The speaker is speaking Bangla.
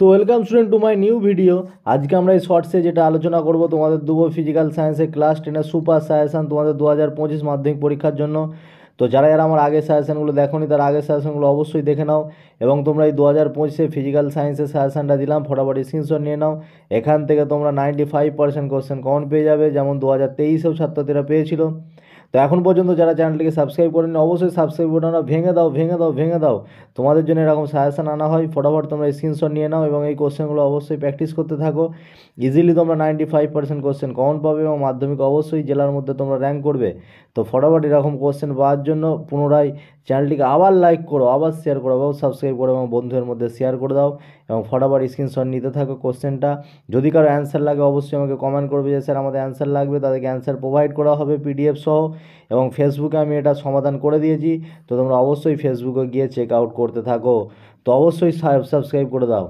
তো welcome student to my new video. আজকে আমরা এই শর্টসে যেটা আলোচনা করব তোমাদের দেবো ফিজিক্যাল সায়েন্সের ক্লাস 10-এর সুপার সাজেশান তোমাদের 2025 মাধ্যমিক পরীক্ষার জন্য। তো যারা যারা আমার আগের সাজেশানগুলো দেখোনি তারা আগের সাজেশানগুলো অবশ্যই দেখে নাও এবং তোমরা এই 2025-এ ফিজিক্যাল সায়েন্সের সাজেশানটা দিলাম, ফটাফট স্ক্রিনশট নিয়ে নাও। এখান থেকে তোমরা 95% কোশ্চেন কমন পেয়ে যাবে, যেমন 2023-এও ছাত্রছাত্রীরা পেয়েছিল। তো এখন পর্যন্ত যারা চ্যানেলটিকে সাবস্ক্রাইব করেনি অবশ্যই সাবস্ক্রাইব বাটনটা ভেঙে দাও ভেঙে দাও ভেঙে দাও। তোমাদের জন্য এরকম সাজেশন আনা হয়, ফটাফট তোমরা স্ক্রিনশট নিয়ে নাও এবং এই কোশ্চেনগুলো অবশ্যই প্র্যাকটিস করতে থাকো। ইজিলি তোমরা 95% কোশ্চেন কমন পাবে এবং মাধ্যমিক অবশ্যই জেলার মধ্যে তোমরা র্যাঙ্ক করবে। তো ফটাফট এরকম কোশ্চেন পাওয়ার জন্য পুনরায় চ্যানেলটিকে আবার লাইক করো, আবার শেয়ার করো, আবার সাবস্ক্রাইব করো এবং বন্ধুদের মধ্যে শেয়ার করে দাও এবং ফটাফট স্ক্রিনশট নিতে থাকো কোশ্চেনটা। যদি কারো অ্যান্সার লাগে অবশ্যই আমাকে কমেন্ট করবে যে স্যার আমাদের অ্যান্সার লাগবে, তাদেরকে অ্যান্সার প্রোভাইড করা হবে পিডিএফ সহ। এবং ফেসবুকে আমি এটা সমাধান করে দিয়েছি, তো তোমরা অবশ্যই ফেসবুকে গিয়ে চেক আউট করতে থাকো। তো অবশ্যই সাবস্ক্রাইব করে দাও।